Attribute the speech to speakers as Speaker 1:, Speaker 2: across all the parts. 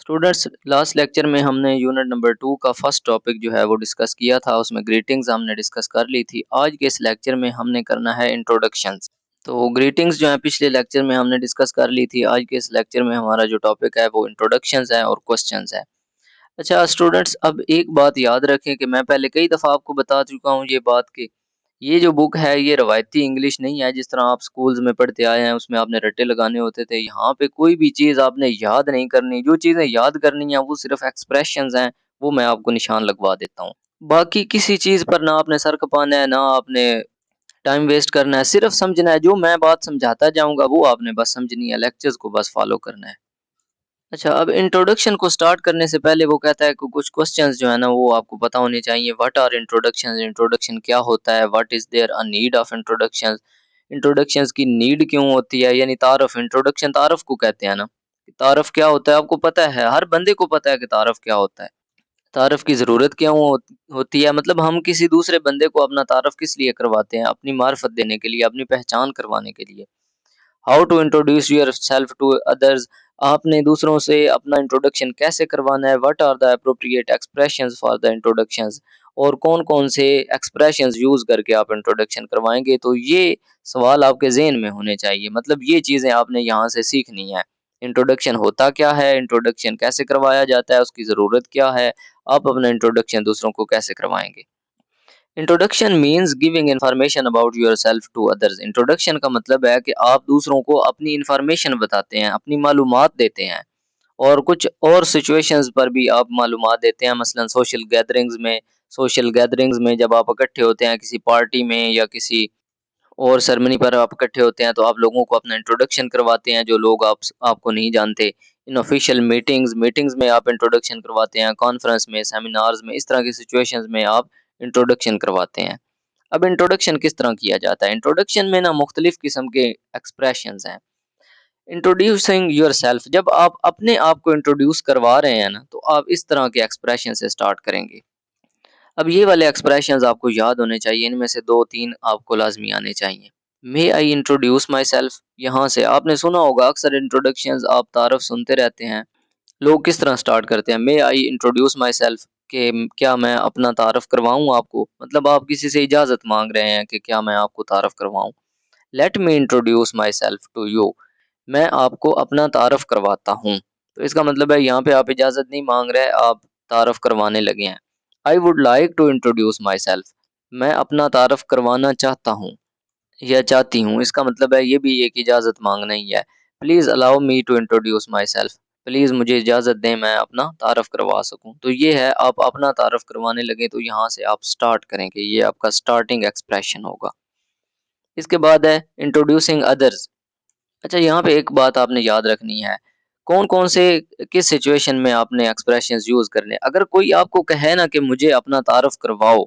Speaker 1: Students, last lecture में हमने unit number 2 का फर्स्ट टॉपिक जो है वो डिस्कस किया था। उसमें ग्रीटिंग्स हमने डिस्कस कर ली थी। आज के इस लेक्चर में हमने करना है इंट्रोडक्शंस। तो ग्रीटिंग्स जो है पिछले लेक्चर में हमने डिस्कस कर ली थी। आज के इस लेक्चर में हमारा जो टॉपिक है वो इंट्रोडक्शंस है और क्वेश्चंस है। अच्छा स्टूडेंट्स, अब एक बात याद रखें कि मैं पहले कई दफ़ा आपको बता चुका हूँ ये बात कि ये जो बुक है ये रवायती इंग्लिश नहीं है जिस तरह आप स्कूल्स में पढ़ते आए हैं, उसमें आपने रट्टे लगाने होते थे। यहाँ पे कोई भी चीज़ आपने याद नहीं करनी, जो चीज़ें याद करनी है वो सिर्फ एक्सप्रेशंस हैं, वो मैं आपको निशान लगवा देता हूँ। बाकी किसी चीज़ पर ना आपने सर खपाना है, ना आपने टाइम वेस्ट करना है, सिर्फ समझना है। जो मैं बात समझाता जाऊँगा वो आपने बस समझनी है, लेक्चर्स को बस फॉलो करना है। अच्छा, अब इंट्रोडक्शन को स्टार्ट करने से पहले वो कहता है कि कुछ क्वेश्चंस जो है ना वो आपको पता होने चाहिए। What are introductions? इंट्रोडक्शन क्या होता है? What is there a need of introductions? Introductions की नीड क्यों होती है? यानी तारफ, इंट्रोडक्शन तारफ को कहते हैं ना। तारफ क्या होता है आपको पता है? हर बंदे को पता है कि तारफ क्या होता है। तारफ की जरूरत क्यों होती है? मतलब हम किसी दूसरे बंदे को अपना तारफ किस लिए करवाते हैं? अपनी मार्फत देने के लिए, अपनी पहचान करवाने के लिए। How to introduce yourself to others? आपने दूसरों से अपना इंट्रोडक्शन कैसे करवाना है? What are the appropriate expressions for the introductions? और कौन कौन से एक्सप्रेशंस यूज करके आप इंट्रोडक्शन करवाएंगे? तो ये सवाल आपके जहन में होने चाहिए। मतलब ये चीजें आपने यहाँ से सीखनी है। इंट्रोडक्शन होता क्या है, इंट्रोडक्शन कैसे करवाया जाता है, उसकी ज़रूरत क्या है, आप अपना इंट्रोडक्शन दूसरों को कैसे करवाएंगे। Introduction means giving information about yourself to others. Introduction का मतलब है कि आप दूसरों को अपनी इन्फॉर्मेशन बताते हैं, अपनी मालूमात देते हैं, और कुछ और सिचुएशंस पर भी आप मालूमात देते हैं। मसलन सोशल गैदरिंग्स में जब आप इकट्ठे होते हैं किसी पार्टी में या किसी और सेरेमनी पर आप इकट्ठे होते हैं, तो आप लोगों को अपना इंट्रोडक्शन करवाते हैं जो लोग आपको नहीं जानते। इन ऑफिशियल मीटिंग्स में आप इंट्रोडक्शन करवाते हैं, कॉन्फ्रेंस में, सेमिनार्स में, इस तरह की सिचुएशंस में आप इंट्रोडक्शन करवाते हैं। अब इंट्रोडक्शन किस तरह किया जाता है? इंट्रोडक्शन में ना मुख्तलिफ किस्म के एक्सप्रेशंस हैं। इंट्रोड्यूसिंग योरसेल्फ, जब आप अपने आप को इंट्रोड्यूस करवा रहे हैं ना, तो आप इस तरह के एक्सप्रेशन से स्टार्ट करेंगे। अब ये वाले एक्सप्रेशंस आपको याद होने चाहिए। इनमें से 2-3 आपको लाज़मी आने चाहिए। मे आई इंट्रोड्यूस माई सेल्फ, यहाँ से आपने सुना होगा अक्सर इंट्रोडक्शंस, आप तारफ़ सुनते रहते हैं। लोग किस तरह स्टार्ट करते हैं? मे आई इंट्रोड्यूस माई सेल्फ, कि क्या मैं अपना तारफ़ करवाऊँ आपको? मतलब आप किसी से इजाज़त माँग रहे हैं कि क्या मैं आपको तारफ़ करवाऊँ। Let me introduce myself to you, मैं आपको अपना तारफ़ करवाता हूँ। तो इसका मतलब है यहाँ पे आप इजाज़त नहीं माँग रहे, आप तारफ़ करवाने लगे हैं। I would like to introduce myself, मैं अपना तारफ़ करवाना चाहता हूँ या चाहती हूँ। इसका मतलब है ये भी एक इजाज़त माँगना ही है। Please allow me to introduce myself, please मुझे इजाज़त दें मैं अपना तारफ़ करवा सकूँ। तो ये है, आप अपना तारफ़ करवाने लगे तो यहाँ से आप स्टार्ट करेंगे। ये आपका स्टार्टिंग एक्सप्रेशन होगा। इसके बाद है इंट्रोड्यूसिंग अदर्स। अच्छा, यहाँ पे एक बात आपने याद रखनी है, कौन-कौन से किस सिचुएशन में आपने एक्सप्रेशंस यूज़ करने। अगर कोई आपको कहे ना कि मुझे अपना तारुफ करवाओ,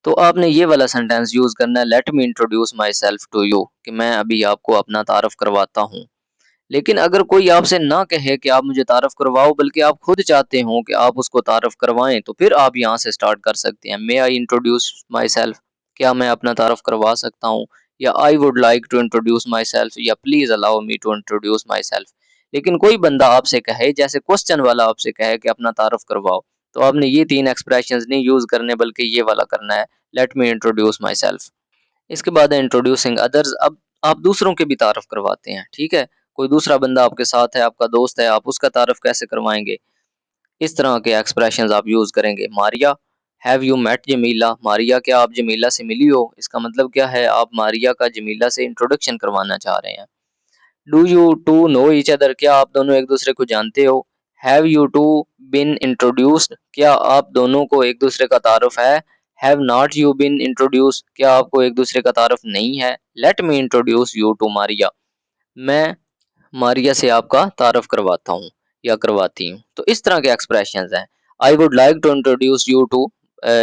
Speaker 1: तो आपने ये वाला सेंटेंस यूज़ करना है, let me introduce myself to you, कि मैं अभी आपको अपना तारुफ करवाता हूँ। लेकिन अगर कोई आपसे ना कहे कि आप मुझे तारुफ करवाओ, बल्कि आप खुद चाहते हो कि आप उसको तारुफ करवाएँ, तो फिर आप यहाँ से स्टार्ट कर सकते हैं। मे आई इंट्रोड्यूस माई सेल्फ, क्या मैं अपना तारुफ करवा सकता हूँ? या I would like to introduce myself, या please allow me to introduce myself. लेकिन कोई बंदा आपसे कहे, जैसे क्वेश्चन वाला आपसे कहे कि अपना तारुफ करवाओ, तो आपने ये 3 एक्सप्रेशंस नहीं यूज़ करने, बल्कि ये वाला करना है, let me introduce my self. इसके बाद है इंट्रोड्यूसिंग अदर्स। अब आप दूसरों के भी तारुफ करवाते हैं, ठीक है? कोई दूसरा बंदा आपके साथ है, आपका दोस्त है, आप उसका तारुफ कैसे करवाएँगे? इस तरह के एक्सप्रेशंस आप यूज़ करेंगे। Maria, have you met Jamila? Maria, क्या आप जमीला से मिली हो? इसका मतलब क्या है? आप मारिया का जमीला से इंट्रोडक्शन करवाना चाह रहे हैं। Do you two know each other? क्या आप दोनों एक दूसरे को जानते हो? Have you two been introduced? क्या आप दोनों को एक दूसरे का तारुफ है? Have not you been introduced? क्या आपको एक दूसरे का तारुफ नहीं है? Let me introduce you to Maria, मैं मारिया से आपका तारुफ करवाता हूँ या करवाती हूँ। तो इस तरह के एक्सप्रेशंस हैं। I would like to introduce you to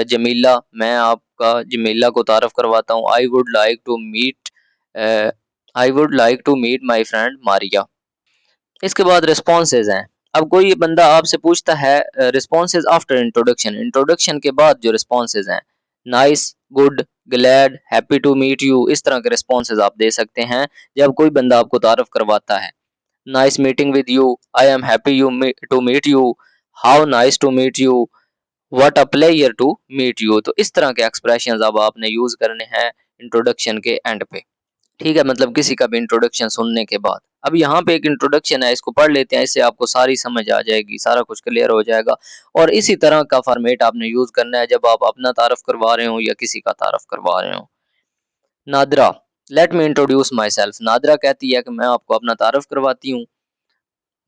Speaker 1: Jamila, मैं आपका जमीला को तारुफ करवाता हूँ। I would like to meet my friend Maria. इसके बाद रिस्पॉन्सेज हैं। अब कोई बंदा आपसे पूछता है रिस्पॉन्सेज आफ्टर इंट्रोडक्शन, इंट्रोडक्शन के बाद जो रिस्पॉन्सेज हैं, nice, good, glad, happy to meet you, इस तरह के रिस्पॉन्सेज आप दे सकते हैं जब कोई बंदा आपको तारुफ करवाता है। Nice meeting with you, I am happy to meet you, how nice to meet you, what a pleasure to meet you. तो इस तरह के एक्सप्रेशंस अब आपने यूज करने हैं इंट्रोडक्शन के एंड पे। ठीक है, मतलब किसी का भी इंट्रोडक्शन सुनने के बाद। अब यहाँ पे एक इंट्रोडक्शन है, इसको पढ़ लेते हैं, इससे आपको सारी समझ आ जाएगी, सारा कुछ क्लियर हो जाएगा। और इसी तरह का फॉर्मेट आपने यूज करना है जब आप अपना तारफ करवा रहे हो या किसी का तारफ करवा रहे हो। Nadra, let me introduce myself. Nadra कहती है कि मैं आपको अपना तारफ करवाती हूँ।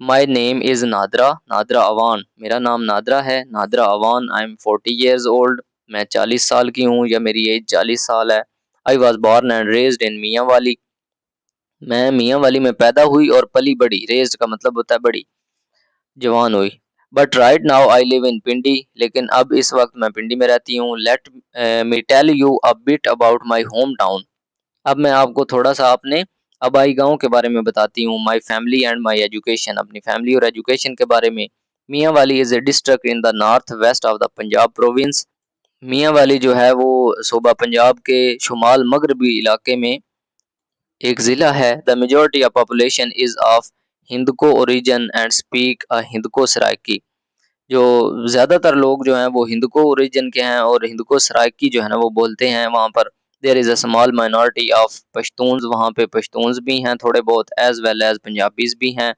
Speaker 1: My name is Nadra, Nadra Awan, मेरा नाम नादरा है, Nadra Awan, I am 40 years old, मैं 40 साल की हूँ या मेरी एज 40 साल है। I was born and raised इन मियाँ वाली, मैं मियाँ वाली में पैदा हुई और पली बड़ी, रेज्ड का मतलब होता है बड़ी, जवान हुई। But right now I live in Pindi, लेकिन अब इस वक्त मैं पिंडी में रहती हूँ। Let me tell you a bit about my home town, अब मैं आपको थोड़ा सा अपने आबाई गांव के बारे में बताती हूँ। माई फैमिली एंड माई एजुकेशन, अपनी फैमिली और एजुकेशन के बारे में। मियाँ वाली is a district in the north west of the Punjab province, मियाँ वाली जो है वो सूबा पंजाब के शुमाल मगरबी इलाके में एक ज़िला है। The majority of population is of Hindko origin and speak a Hindko Saraiki, जो ज़्यादातर लोग जो हैं वो हिंदको ओरिजिन के हैं और हिंदको सराइकी जो है ना वो बोलते हैं वहाँ पर। There is a small minority of Pashtuns, वहाँ पे पश्तून्स भी हैं थोड़े बहुत, एज वेल एज पंजाबीज भी हैं,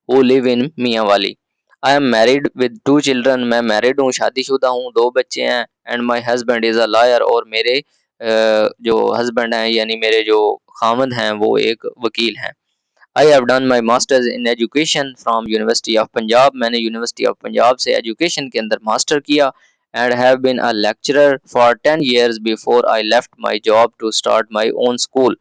Speaker 1: हु लिव इन मियाँ वाली। I am married with 2 children, मैं मैरिड हूँ, शादीशुदा हूँ, 2 बच्चे हैं। And my husband is a lawyer, और मेरे जो हस्बैंड हैं यानी मेरे जो खामद हैं वो एक वकील हैं। I have done my masters in education from university of Punjab, मैंने यूनिवर्सिटी ऑफ पंजाब से एजुकेशन के अंदर मास्टर किया। And have been a lecturer for 10 years before I left my job to start my own school,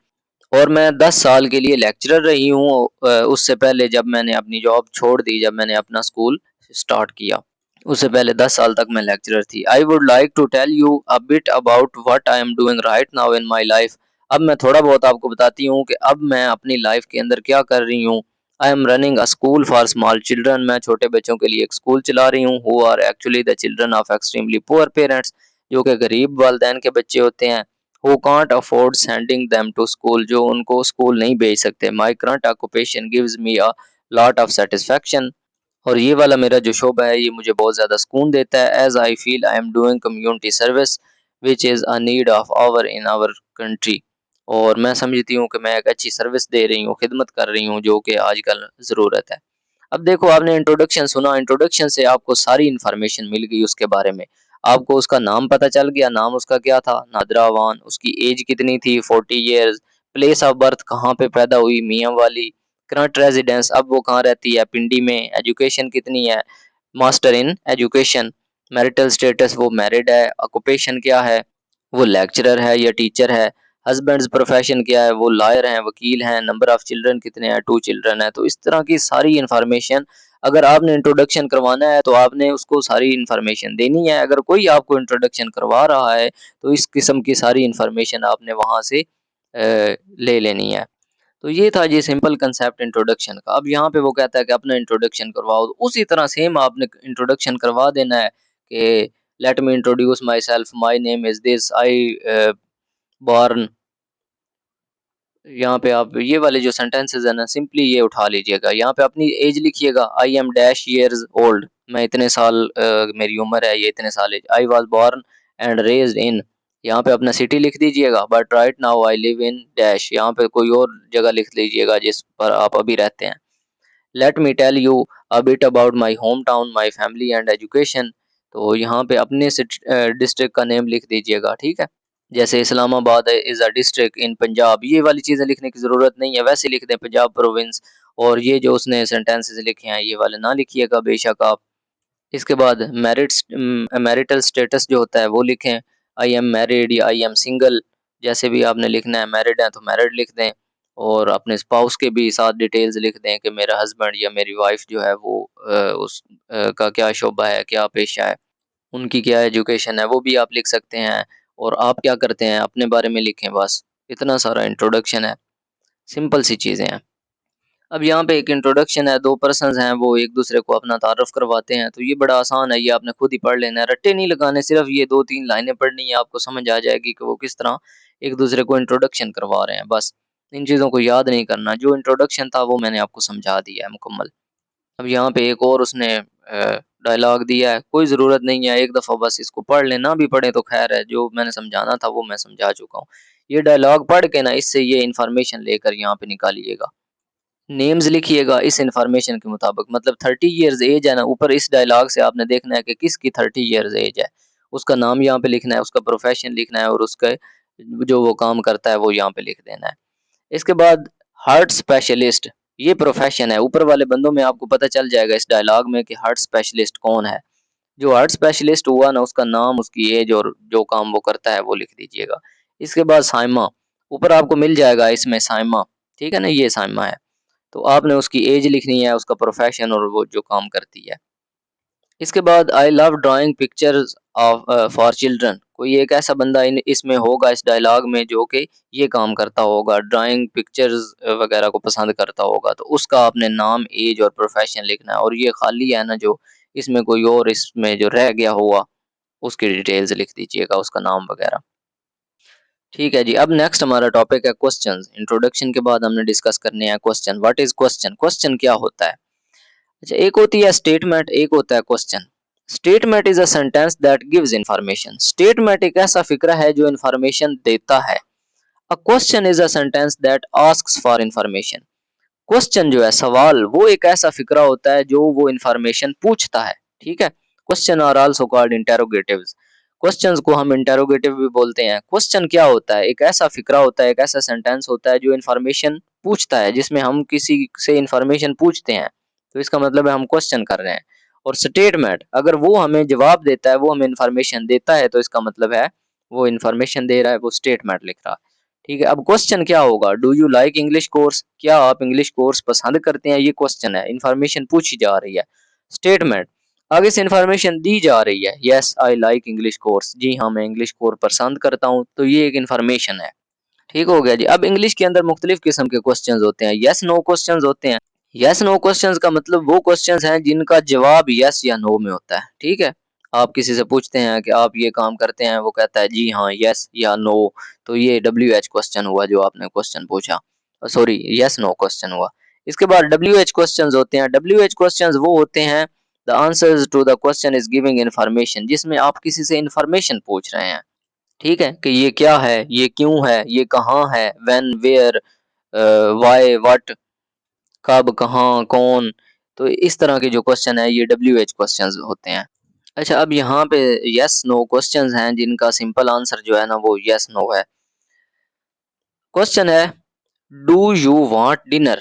Speaker 1: और मैं 10 साल के लिए लेक्चरर रही हूँ उससे पहले जब मैंने अपनी जॉब छोड़ दी, जब मैंने अपना स्कूल स्टार्ट किया, उससे पहले 10 साल तक मैं लेक्चरर थी। I would like to tell you a bit about what I am doing right now in my life, अब मैं थोड़ा बहुत आपको बताती हूँ कि अब मैं अपनी लाइफ के अंदर क्या कर रही हूँ। I am running a school for small children, मैं छोटे बच्चों के लिए एक स्कूल चला रही हूँ। Who are actually the children of extremely poor parents, जो कि गरीब वालदैन के बच्चे होते हैं। Who can't afford sending them to school, जो उनको स्कूल नहीं भेज सकते। My current occupation gives me a lot of satisfaction, और ये वाला मेरा जो शोबा है ये मुझे बहुत ज़्यादा सुकून देता है। As I feel I am doing community service which is a need of our in our country, और मैं समझती हूँ कि मैं एक अच्छी सर्विस दे रही हूँ, खिदमत कर रही हूँ जो कि आजकल ज़रूरत है। अब देखो, आपने इंट्रोडक्शन सुना, इंट्रोडक्शन से आपको सारी इन्फॉर्मेशन मिल गई उसके बारे में। आपको उसका नाम पता चल गया, नाम उसका क्या था, नादरा अवान, उसकी एज कितनी थी, 40 years, प्लेस ऑफ बर्थ कहाँ पे पैदा हुई, मियाँ वाली, करंट रेजिडेंस अब वो कहाँ रहती है, पिंडी में, एजुकेशन कितनी है, master in education, marital status वो मैरिड है, ऑक्यूपेशन क्या है, वो लेक्चरर है या टीचर है, हस्बैंड्स प्रोफेशन क्या है, वो लॉयर हैं, वकील हैं, नंबर ऑफ चिल्ड्रन कितने हैं, 2 चिल्ड्रन है। तो इस तरह की सारी इन्फॉर्मेशन अगर आपने इंट्रोडक्शन करवाना है तो आपने उसको सारी इन्फॉर्मेशन देनी है। अगर कोई आपको इंट्रोडक्शन करवा रहा है तो इस किस्म की सारी इन्फॉर्मेशन आपने वहाँ से ले लेनी है। तो ये था जी सिंपल कंसेप्ट इंट्रोडक्शन का। अब यहाँ पे वो कहता है कि अपना इंट्रोडक्शन करवाओ, तो उसी तरह सेम आपने इंट्रोडक्शन करवा देना है कि late me introduce my self, my name is this, I born, यहाँ पे आप ये वाले जो सेंटेंसेस है ना सिंपली ये उठा लीजिएगा। यहाँ पे अपनी एज लिखिएगा, I am dash years old, मैं इतने साल मेरी उम्र है, ये इतने साल age. I was born and raised in, यहाँ पे अपना सिटी लिख दीजिएगा। But right now I live in dash, यहाँ पे कोई और जगह लिख लीजिएगा जिस पर आप अभी रहते हैं। Let me tell you a bit about my home town, my family and education, तो यहाँ पे अपने डिस्ट्रिक्ट का नेम लिख दीजिएगा, ठीक है। जैसे Islamabad is a district in Punjab, ये वाली चीज़ें लिखने की ज़रूरत नहीं है, वैसे लिख दें पंजाब प्रोविंस। और ये जो उसने सेंटेंसेस लिखे हैं ये वाले ना लिखिएगा बेशक आप। इसके बाद मैरिटल स्टेटस जो होता है वो लिखें, आई एम मैरिड या आई एम सिंगल, जैसे भी आपने लिखना है, मैरिड है तो मैरिड लिख दें, और अपने स्पाउस के भी साथ डिटेल्स लिख दें कि मेरा हस्बैंड या मेरी वाइफ जो है वो उस का क्या शोबा है, क्या पेशा है, उनकी क्या एजुकेशन है, वो भी आप लिख सकते हैं। और आप क्या करते हैं अपने बारे में लिखें, बस इतना सारा इंट्रोडक्शन है, सिंपल सी चीज़ें हैं। अब यहाँ पे एक इंट्रोडक्शन है, 2 पर्सन्स हैं वो एक दूसरे को अपना तारुफ करवाते हैं, तो ये बड़ा आसान है, ये आपने खुद ही पढ़ लेना है, रट्टे नहीं लगाने, सिर्फ ये 2-3 लाइनें पढ़नी है, आपको समझ आ जाएगी कि वो किस तरह एक दूसरे को इंट्रोडक्शन करवा रहे हैं बस। इन चीज़ों को याद नहीं करना। जो इंट्रोडक्शन था वो मैंने आपको समझा दिया है मुकम्मल। अब यहाँ पे एक और उसने डायलॉग दिया है, कोई ज़रूरत नहीं है, एक दफ़ा बस इसको पढ़ लें, ना भी पढ़ें तो खैर है, जो मैंने समझाना था वो मैं समझा चुका हूँ। ये डायलॉग पढ़ के ना इससे ये इन्फॉर्मेशन लेकर यहाँ पे निकालिएगा। नेम्स लिखिएगा इस इन्फॉर्मेशन के मुताबिक, मतलब 30 इयर्स एज है ना, ऊपर इस डायलॉग से आपने देखना है कि किसकी 30 इयर्स एज है। उसका नाम यहाँ पे लिखना है, उसका प्रोफ़ेशन लिखना है और उसका जो वो काम करता है वो यहाँ पे लिख देना है। इसके बाद हार्ट स्पेशलिस्ट, ये प्रोफ़ेशन है। ऊपर वाले बंदों में आपको पता चल जाएगा इस डायलॉग में कि हार्ट स्पेशलिस्ट कौन है। जो हार्ट स्पेशलिस्ट हुआ ना, उसका नाम, उसकी एज और जो काम वो करता है वो लिख दीजिएगा। इसके बाद साइमा, ऊपर आपको मिल जाएगा इसमें साइमा, ठीक है ना? ये साइमा है। तो आपने उसकी एज लिखनी है, उसका प्रोफ़ेशन और वो जो काम करती है। इसके बाद I love drawing pictures of for children, कोई एक ऐसा बंदा इन इसमें होगा इस डायलॉग में जो कि ये काम करता होगा, ड्राइंग पिक्चर्स वगैरह को पसंद करता होगा, तो उसका आपने नाम, एज और प्रोफ़ेशन लिखना है। और ये खाली है ना जो इसमें कोई और इसमें जो रह गया हुआ, उसकी डिटेल्स लिख दीजिएगा, उसका नाम वगैरह। ठीक है जी, अब नेक्स्ट हमारा टॉपिक है क्वेश्चंस। इंट्रोडक्शन के बाद हमने डिस्कस करने हैं question. What is question? Question क्या होता है? अच्छा, एक होती है स्टेटमेंट, एक होता है question. Statement is a sentence that gives information. Statement एक ऐसा फिक्रा है जो इंफॉर्मेशन देता है। A question is a sentence that asks for information. Question जो है, सवाल, वो एक ऐसा फिक्रा होता है जो वो इंफॉर्मेशन पूछता है। ठीक है? Question are also called interrogatives. Questions को हम इंटेरोगेटिव भी बोलते हैं। क्वेश्चन क्या होता है? एक ऐसा फिक्रा होता है, एक ऐसा सेंटेंस होता है जो इंफॉर्मेशन पूछता है, जिसमें हम किसी से इंफॉर्मेशन पूछते हैं, तो इसका मतलब है हम क्वेश्चन कर रहे हैं। और स्टेटमेंट, अगर वो हमें जवाब देता है, वो हमें इंफॉर्मेशन देता है, तो इसका मतलब है वो इंफॉर्मेशन दे रहा है, वो स्टेटमेंट लिख रहा है। ठीक है, अब क्वेश्चन क्या होगा? Do you like English course? क्या आप इंग्लिश कोर्स पसंद करते हैं? ये क्वेश्चन है, इंफॉर्मेशन पूछी जा रही है। स्टेटमेंट, आगे से इंफॉर्मेशन दी जा रही है, yes I like English course, जी हाँ मैं इंग्लिश कोर्स पसंद करता हूँ, तो ये एक इंफॉर्मेशन है। ठीक हो गया जी। अब इंग्लिश के अंदर मुख्तलिफ किस्म के क्वेश्चंस होते हैं, यस नो क्वेश्चंस होते हैं। यस नो क्वेश्चंस का मतलब वो क्वेश्चंस हैं जिनका जवाब यस या नो में होता है। ठीक है? आप किसी से पूछते हैं कि आप ये काम करते हैं, वो कहता है जी हाँ, यस या नो, तो ये WH क्वेश्चन हुआ जो आपने क्वेश्चन पूछा। सॉरी, यस नो क्वेश्चन हुआ। इसके बाद WH क्वेश्चंस होते हैं। WH क्वेश्चंस वो होते हैं, the answers to the question is giving information, जिसमें आप किसी से इंफॉर्मेशन पूछ रहे हैं। ठीक है? कि ये क्या है, ये क्यों है, ये कहाँ है, व्हेन, वेयर, व्हाई, व्हाट, कब, कहाँ, कौन, तो इस तरह के जो क्वेश्चन है ये WH क्वेश्चंस होते हैं। अच्छा, अब यहाँ पे यस नो क्वेश्चंस हैं जिनका सिंपल आंसर जो है ना वो यस नो है। क्वेश्चन है, डू यू वांट डिनर?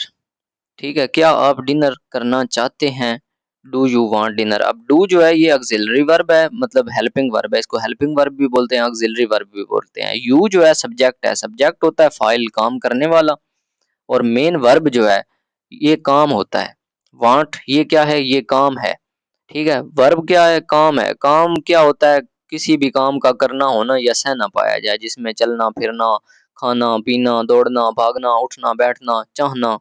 Speaker 1: ठीक है, क्या आप डिनर करना चाहते हैं? Do you want dinner. अब डू जो है ये ऑक्सिलरी वर्ब है, मतलब हेल्पिंग वर्ब है, इसको हेल्पिंग वर्ब भी बोलते हैं, ऑक्सिलरी वर्ब भी बोलते हैं। यू जो है सब्जेक्ट है, सब्जेक्ट होता है फाइल, काम करने वाला। और मेन वर्ब जो है ये काम होता है। वांट ये क्या है? ये काम है। ठीक है, वर्ब क्या है? काम है। काम क्या होता है? किसी भी काम का करना होना या सहना पाया जाए, जिसमें चलना फिरना, खाना पीना, दौड़ना भागना, उठना बैठना, चाहना,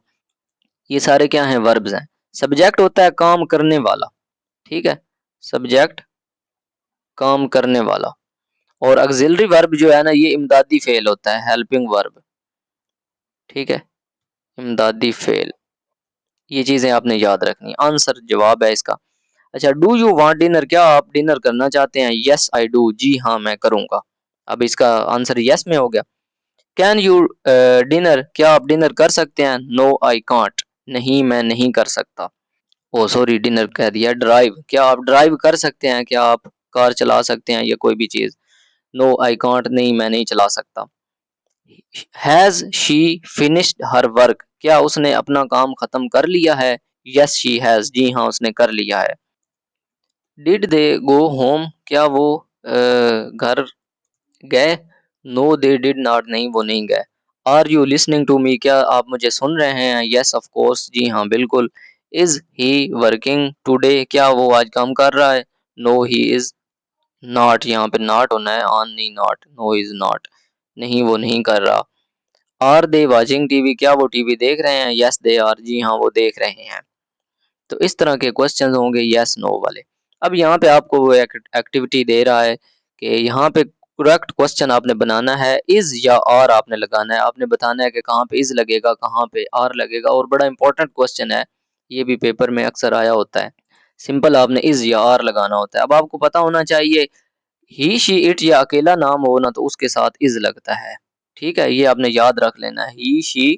Speaker 1: ये सारे क्या हैं? वर्ब्स हैं। सब्जेक्ट होता है काम करने वाला। ठीक है, सब्जेक्ट काम करने वाला। और ऑक्सिलरी वर्ब जो है ना ये इमदादी फेल होता है, हेल्पिंग वर्ब। ठीक है, इमदादी फेल, ये चीजें आपने याद रखनी। आंसर जवाब है इसका। अच्छा, डू यू वांट डिनर, क्या आप डिनर करना चाहते हैं? यस आई डू, जी हाँ मैं करूंगा। अब इसका आंसर यस में हो गया। कैन यू डिनर, क्या आप डिनर कर सकते हैं? नो आई कांट, नहीं मैं नहीं कर सकता। ओ सॉरी, डिनर कह दिया। ड्राइव, क्या आप ड्राइव कर सकते हैं? क्या आप कार चला सकते हैं या कोई भी चीज? नो आई कांट, नहीं मैं नहीं चला सकता। Has she finished her work, क्या उसने अपना काम खत्म कर लिया है? यस शी हैज, जी हाँ उसने कर लिया है। डिड दे गो होम, क्या वो घर गए? नो दे डिड नॉट, नहीं वो नहीं गए। Are you listening to me, क्या आप मुझे सुन रहे हैं? यस ऑफ कोर्स, जी हाँ बिल्कुल। इज ही वर्किंग टुडे, क्या वो आज काम कर रहा है? नो ही इज नॉट, यहाँ पे नॉट होना है, ऑन नहीं नॉट, नो इज नॉट, नहीं वो नहीं कर रहा। आर दे वॉचिंग टीवी, क्या वो टीवी देख रहे हैं? यस दे आर, जी हाँ वो देख रहे हैं। तो इस तरह के क्वेश्चंस होंगे यस नो वाले। अब यहाँ पे आपको वो एक एक्टिविटी दे रहा है कि यहाँ पे करेक्ट क्वेश्चन आपने बनाना है, इज या आर आपने लगाना है। आपने बताना है कि कहाँ पे इज लगेगा, कहाँ पे आर लगेगा। और बड़ा इंपॉर्टेंट क्वेश्चन है, ये भी पेपर में अक्सर आया होता है। सिंपल आपने इज या आर लगाना होता है। अब आपको पता होना चाहिए, ही शी इट या अकेला नाम हो ना तो उसके साथ इज लगता है। ठीक है, ये आपने याद रख लेना है। ही शी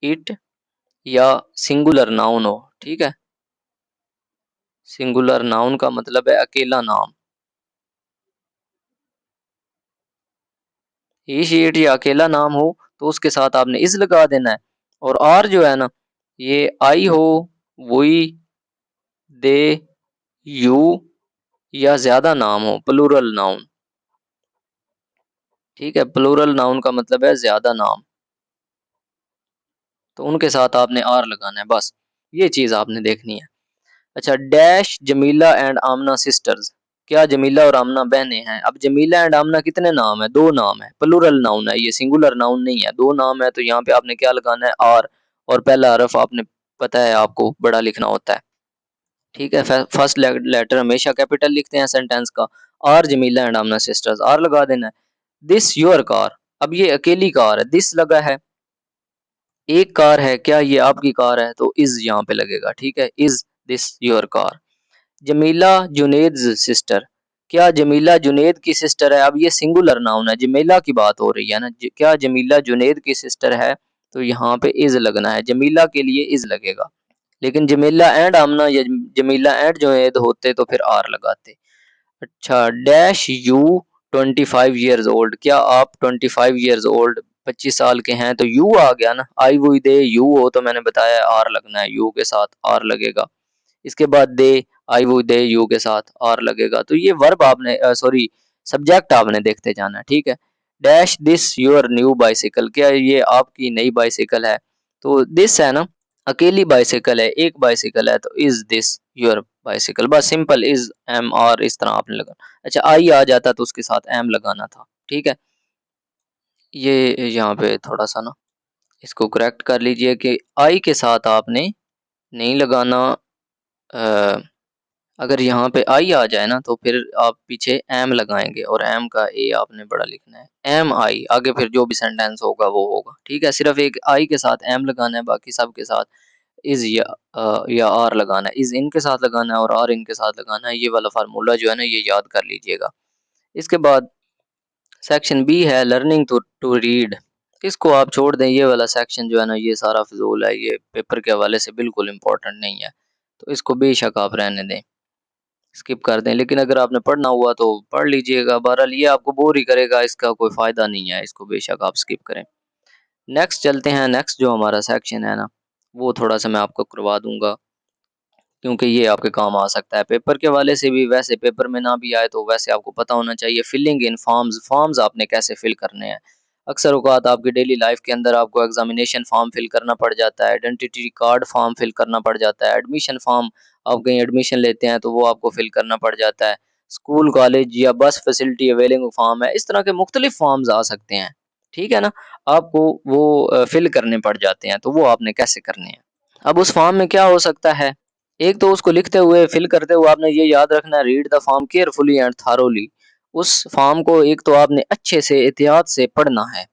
Speaker 1: इट या सिंगुलर नाउन हो, ठीक है। सिंगुलर नाउन का मतलब है अकेला नाम। ही शी इट या अकेला नाम हो तो उसके साथ आपने इज लगा देना है। और आर जो है ना, ये आई हो, वही, दे, यू या ज्यादा नाम हो, प्लूरल नाउन। ठीक है, प्लूरल नाउन का मतलब है ज्यादा नाम, तो उनके साथ आपने आर लगाना है बस। ये चीज आपने देखनी है। अच्छा, dash Jamila and Amna sisters. क्या जमीला और आमना बहनें हैं? अब जमीला एंड आमना कितने नाम है? दो नाम है, प्लूरल नाउन है, ये सिंगुलर नाउन नहीं है। दो नाम है तो यहाँ पे आपने क्या लगाना है? आर। और पहला हरफ आपने, पता है आपको, बड़ा लिखना होता है। ठीक है, फर्स्ट लेटर हमेशा कैपिटल लिखते हैं सेंटेंस का। Are Jamila and Amna sisters, are लगा देना है। This your car. अब ये अकेली कार है, दिस लगा है। एक कार है, क्या ये आपकी कार है? तो इज यहाँ पे लगेगा। ठीक है, is this your car. Jamila Junaid sister. क्या जमीला जुनैद की सिस्टर है? अब ये सिंगुलर नाउन है, जमीला की बात हो रही है ना। क्या जमीला जुनैद की सिस्टर है? तो यहाँ पे इज लगना है, जमीला के लिए इज लगेगा। लेकिन जमीला एंड आमना या जमीला एंड जुनैद होते तो फिर आर लगाते। अच्छा, डैश यू 25 ईयर्स ओल्ड। क्या आप 25 ईयर्स ओल्ड, 25 साल के हैं? तो यू आ गया ना, आई वो दे यू हो तो मैंने बताया आर लगना है, यू के साथ आर लगेगा। इसके बाद दे, आई वो दे यू के साथ आर लगेगा। तो ये वर्ब आपने, सॉरी, सब्जेक्ट आपने देखते जाना है। ठीक है, dash this your new bicycle. क्या ये आपकी नई बाइसिकल है? तो दिस है ना, अकेली बाइसिकल है, एक बाइसिकल है, तो इज दिस योर बाइसिकल। बस सिंपल, इज एम आर इस तरह आपने लगाना। अच्छा, आई आ जाता तो उसके साथ एम लगाना था। ठीक है, ये यहाँ पे थोड़ा सा ना इसको करेक्ट कर लीजिए कि आई के साथ आपने नहीं लगाना। अ, अगर यहाँ पे आई आ जाए ना तो फिर आप पीछे एम लगाएंगे, और एम का ए आपने बड़ा लिखना है, एम आई। आगे फिर जो भी सेंटेंस होगा वो होगा। ठीक है, सिर्फ एक आई के साथ एम लगाना है, बाकी सब के साथ इज या आर लगाना है। इज इनके साथ लगाना है और आर इनके साथ लगाना है। ये वाला फार्मूला जो है ना, ये याद कर लीजिएगा। इसके बाद सेक्शन बी है लर्निंग टू रीड। इसको आप छोड़ दें, ये वाला सेक्शन जो है ना, ये सारा फिजूल है, ये पेपर के हवाले से बिल्कुल इम्पोर्टेंट नहीं है, तो इसको बेशक आप रहने दें, स्किप कर दें। लेकिन अगर आपने पढ़ना हुआ तो पढ़ लीजिएगा, बहरहाल ये आपको बोर ही करेगा, इसका कोई फ़ायदा नहीं है, इसको बेशक आप स्किप करें। नेक्स्ट चलते हैं, नेक्स्ट जो हमारा सेक्शन है ना, वो थोड़ा सा मैं आपको करवा दूंगा, क्योंकि ये आपके काम आ सकता है पेपर के हवाले से भी। वैसे पेपर में ना भी आए तो वैसे आपको पता होना चाहिए। फिलिंग इन फॉर्म्स, फॉर्म्स आपने कैसे फिल करने हैं। अक्सर औकात आपकी डेली लाइफ के अंदर आपको एग्जामिनेशन फॉर्म फिल करना पड़ जाता है, आइडेंटिटी कार्ड फॉर्म फिल करना पड़ जाता है, एडमिशन फॉर्म, आप कहीं एडमिशन लेते हैं तो वो आपको फिल करना पड़ जाता है, स्कूल कॉलेज या बस फैसिलिटी अवेलिंग फॉर्म है, इस तरह के मुख्तलिफ फॉर्म्स आ सकते हैं। ठीक है ना, आपको वो फिल करने पड़ जाते हैं, तो वो आपने कैसे करने हैं। अब उस फॉर्म में क्या हो सकता है, एक तो उसको लिखते हुए, फिल करते हुए आपने ये याद रखना है, read the form carefully and thoroughly. उस फॉर्म को एक तो आपने अच्छे से एहतियात से पढ़ना है।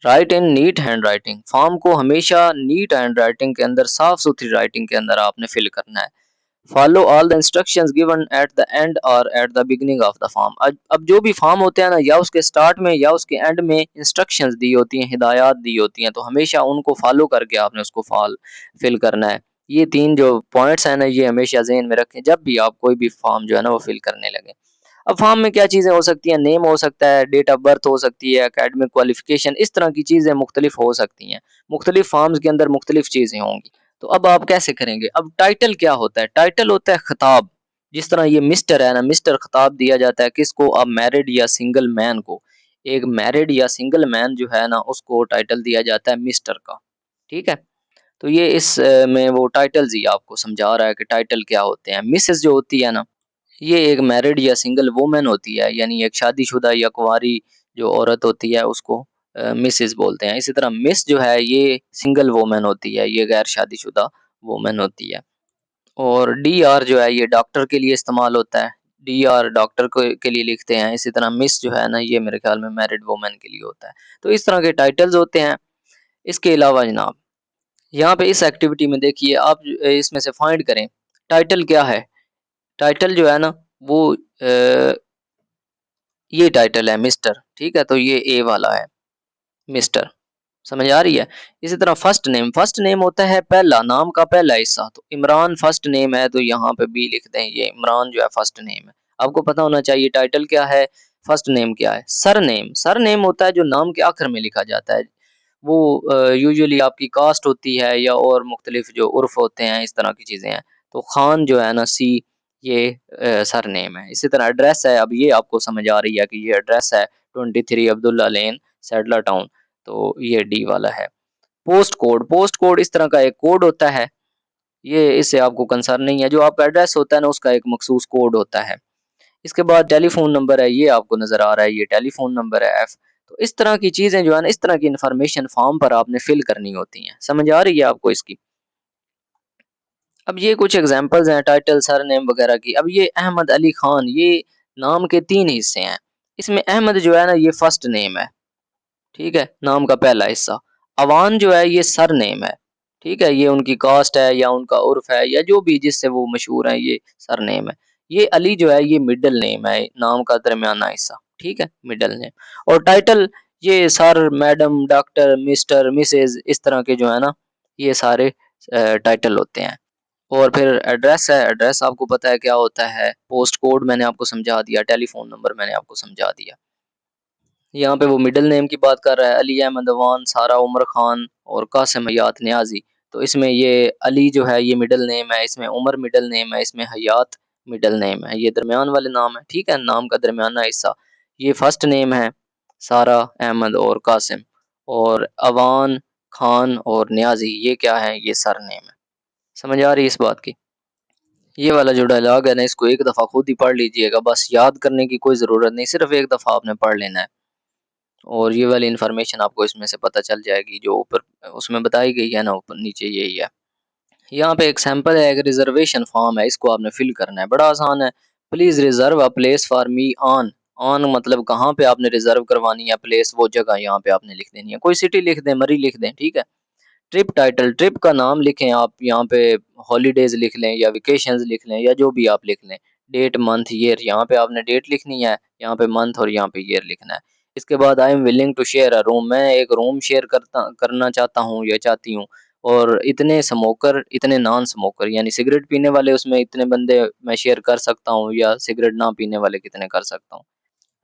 Speaker 1: राइट इन नीट हैंड राइटिंग, फॉर्म को हमेशा नीट हैंड राइटिंग के अंदर, साफ सुथरी राइटिंग के अंदर आपने फिल करना है। Follow all the instructions given at the end और at the beginning of the form. अब जो भी फॉर्म होते हैं ना, या उसके स्टार्ट में या उसके एंड में इंस्ट्रक्शंस दी होती हैं, हिदायत दी होती हैं, तो हमेशा उनको फॉलो करके आपने उसको फिल करना है। ये तीन जो पॉइंट्स हैं ना, ये हमेशा ज़हन में रखें जब भी आप कोई भी फॉर्म जो है ना वो फिल करने लगे। अब फॉर्म में क्या चीज़ें हो सकती हैं, नेम हो सकता है, डेट ऑफ बर्थ हो सकती है, एकेडमिक क्वालिफिकेशन, इस तरह की चीज़ें मुख्तलिफ हो सकती हैं। मुख्तलिफ फॉर्म्स के अंदर मुख्तलिफ चीज़ें होंगी। तो अब आप कैसे करेंगे? अब टाइटल क्या होता है? टाइटल होता है खिताब। जिस तरह ये मिस्टर है ना, मिस्टर खिताब दिया जाता है किसको? अब मैरिड या सिंगल मैन को। एक मैरिड या सिंगल मैन जो है ना, उसको टाइटल दिया जाता है मिस्टर का। ठीक है, तो ये इस में वो टाइटल्स ही आपको समझा रहा है कि टाइटल क्या होते हैं। मिसेस जो होती है ना, ये एक मैरिड या सिंगल वुमन होती है, यानी एक शादीशुदा या कुंवारी जो औरत होती है उसको मिसेस बोलते हैं। इसी तरह मिस जो है ये सिंगल वुमन होती है, ये गैर शादीशुदा वुमन होती है। और डी आर जो है ये डॉक्टर के लिए इस्तेमाल होता है। DR डॉक्टर के लिए लिखते हैं। इसी तरह मिस जो है ना, ये मेरे ख्याल में मैरिड वुमेन के लिए होता है। तो इस तरह के टाइटल्स होते हैं। इसके अलावा जनाब, यहाँ पे इस एक्टिविटी में देखिए आप इसमें से फाइंड करें टाइटल क्या है। टाइटल जो है ना वो ये टाइटल है मिस्टर, ठीक है, तो ये ए वाला है मिस्टर, समझ आ रही है। इसी तरह फर्स्ट नेम होता है पहला, नाम का पहला हिस्सा। तो इमरान फर्स्ट नेम है, तो यहाँ पे बी लिख दें, ये इमरान जो है फर्स्ट नेम है। आपको पता होना चाहिए टाइटल क्या है, फर्स्ट नेम क्या है। सर नेम होता है जो नाम के आखिर में लिखा जाता है। वो यूजुअली आपकी कास्ट होती है या और मुख्तलिफ जो उर्फ होते हैं, इस तरह की चीज़ें हैं। तो खान जो है ना सी, ये सर नेम है। इसी तरह एड्रेस है, अब ये आपको समझ आ रही है कि ये एड्रेस है 23 अब्दुल्ला लेन, सैडला टाउन, तो ये डी वाला है। पोस्ट कोड इस तरह का एक कोड होता है, ये इससे आपको कंसर्न नहीं है। जो आपका एड्रेस होता है ना, उसका एक मखसूस कोड होता है। इसके बाद टेलीफ़ोन नंबर है, ये आपको नज़र आ रहा है, ये टेलीफ़ोन नंबर है एफ। तो इस तरह की चीज़ें जो है ना, इस तरह की इन्फॉर्मेशन फॉर्म पर आपने फिल करनी होती हैं। समझ आ रही है आपको इसकी? अब ये कुछ एग्ज़ाम्पल्स हैं टाइटल, सरनेम वगैरह की। अब ये अहमद अली खान, ये नाम के 3 हिस्से हैं। इसमें अहमद जो है ना, ये फर्स्ट नेम है। ठीक है, नाम का पहला हिस्सा। अवान जो है ये सरनेम है, ठीक है, ये उनकी कास्ट है या उनका उर्फ है या जो भी जिससे वो मशहूर हैं, ये सरनेम है। ये अली जो है ये मिडल नेम है, नाम का दरमियाना हिस्सा, ठीक है, मिडल नेम। और टाइटल, ये sir, madam, doctor, Mr, Mrs, इस तरह के जो है ना, ये सारे टाइटल होते हैं। और फिर एड्रेस है, एड्रेस आपको पता है क्या होता है। पोस्ट कोड मैंने आपको समझा दिया, टेलीफोन नंबर मैंने आपको समझा दिया। यहाँ पे वो मिडल नेम की बात कर रहा है, अली अहमद अवान, सारा उमर खान और कासिम हयात न्याजी। तो इसमें ये अली जो है ये मिडल नेम है, इसमें उमर मिडल नेम है, इसमें हयात मिडल नेम है, ये दरमियान वाले नाम है, ठीक है, नाम का दरमियाना हिस्सा। ये फर्स्ट नेम है, सारा, अहमद और कासिम। और अवान, खान और न्याजी, ये क्या है, ये सर नेम है। समझ आ रही है इस बात की? ये वाला जो डायलॉग है ना, इसको एक दफ़ा खुद ही पढ़ लीजिएगा, बस याद करने की कोई ज़रूरत नहीं, सिर्फ एक दफ़ा आपने पढ़ लेना है। और ये वाली इन्फॉर्मेशन आपको इसमें से पता चल जाएगी जो ऊपर उसमें बताई गई है ना, ऊपर नीचे यही है। यहाँ पे एक सैंपल है, एक रिजर्वेशन फॉर्म है, इसको आपने फिल करना है, बड़ा आसान है। Please reserve a place for me on. On मतलब कहाँ पे आपने रिजर्व करवानी है प्लेस, वो जगह यहाँ पे आपने लिख देनी है। कोई सिटी लिख दें, मरी लिख दें, ठीक है। ट्रिप टाइटल, ट्रिप का नाम लिखें आप यहाँ पे, हॉलीडेज लिख लें या वेकेशंस लिख लें या जो भी आप लिख लें। डेट, मंथ, ईयर, यहाँ पे आपने डेट लिखनी है, यहाँ पे मंथ और यहाँ पे ईयर लिखना है। इसके बाद I am willing to share a room, मैं एक रूम शेयर करना चाहता हूँ या चाहती हूँ। और इतने स्मोकर, इतने नॉन स्मोकर, यानी सिगरेट पीने वाले उसमें इतने बंदे मैं शेयर कर सकता हूँ या सिगरेट ना पीने वाले कितने कर सकता हूँ।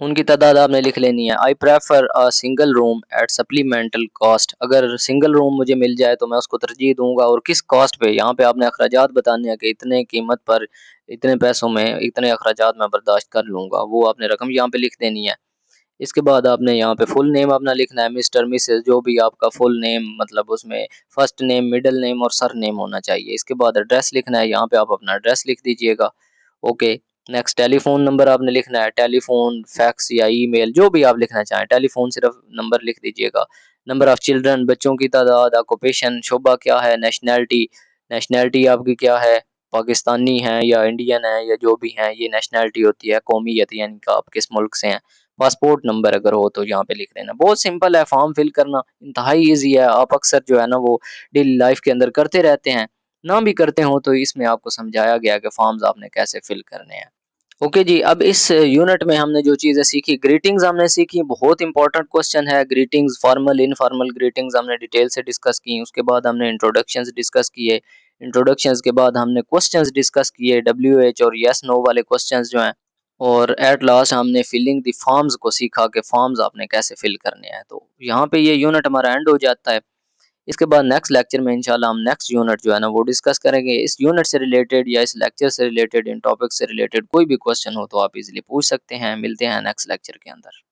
Speaker 1: उनकी तादाद आपने लिख लेनी है। I prefer a single room at supplemental cost, अगर सिंगल रूम मुझे मिल जाए तो मैं उसको तरजीह दूंगा, और किस कॉस्ट पे, यहाँ पे आपने अखराजात बताने हैं कि इतने कीमत पर, इतने पैसों में इतने अखराजात मैं बर्दाश्त कर लूंगा, वो आपने रकम यहाँ पे लिख देनी है। इसके बाद आपने यहाँ पे फुल नेम अपना लिखना है, मिस्टर, मिसेस, जो भी आपका फुल नेम, मतलब उसमें फर्स्ट नेम, मिडिल नेम और सर नेम होना चाहिए। इसके बाद एड्रेस लिखना है, यहाँ पे आप अपना एड्रेस लिख दीजिएगा। ओके, नेक्स्ट टेलीफोन नंबर आपने लिखना है, टेलीफोन, फैक्स या ईमेल, जो भी आप लिखना चाहें। टेलीफोन सिर्फ नंबर लिख दीजिएगा। नंबर ऑफ चिल्ड्रन, बच्चों की तादाद। ऑक्यूपेशन, शोबा क्या है। नेशनैलिटी, नेशनैलिटी आपकी क्या है, पाकिस्तानी है या इंडियन है या जो भी हैं, ये नेशनैलिटी होती है, कौमियत, यानी कि आप किस मुल्क से हैं। पासपोर्ट नंबर अगर हो तो यहाँ पे लिख देना। बहुत सिंपल है फॉर्म फिल करना, इंतहाई ईजी है। आप अक्सर जो है ना वो डेली लाइफ के अंदर करते रहते हैं, ना भी करते हो तो इसमें आपको समझाया गया कि फॉर्म्स आपने कैसे फिल करने हैं। ओके जी, अब इस यूनिट में हमने जो चीज़ें सीखी, ग्रीटिंग्स हमने सीखी, बहुत इंपॉर्टेंट क्वेश्चन है। ग्रीटिंग्स, फॉर्मल, इनफॉर्मल ग्रीटिंग्स हमने डिटेल से डिस्कस की। उसके बाद हमने इंट्रोडक्शंस डिस्कस किए। इंट्रोडक्शंस के बाद हमने क्वेश्चंस डिस्कस किए, WH और यस नो वाले क्वेश्चंस जो हैं। और एट लास्ट हमने फिलिंग द फॉर्म्स को सीखा कि फॉर्म्स आपने कैसे फिल करने हैं। तो यहाँ पे ये यूनिट हमारा एंड हो जाता है। इसके बाद नेक्स्ट लेक्चर में इंशाल्लाह हम नेक्स्ट यूनिट जो है ना वो डिस्कस करेंगे। इस यूनिट से रिलेटेड या इस लेक्चर से रिलेटेड, इन टॉपिक से रिलेटेड कोई भी क्वेश्चन हो तो आप इजीली पूछ सकते हैं। मिलते हैं नेक्स्ट लेक्चर के अंदर।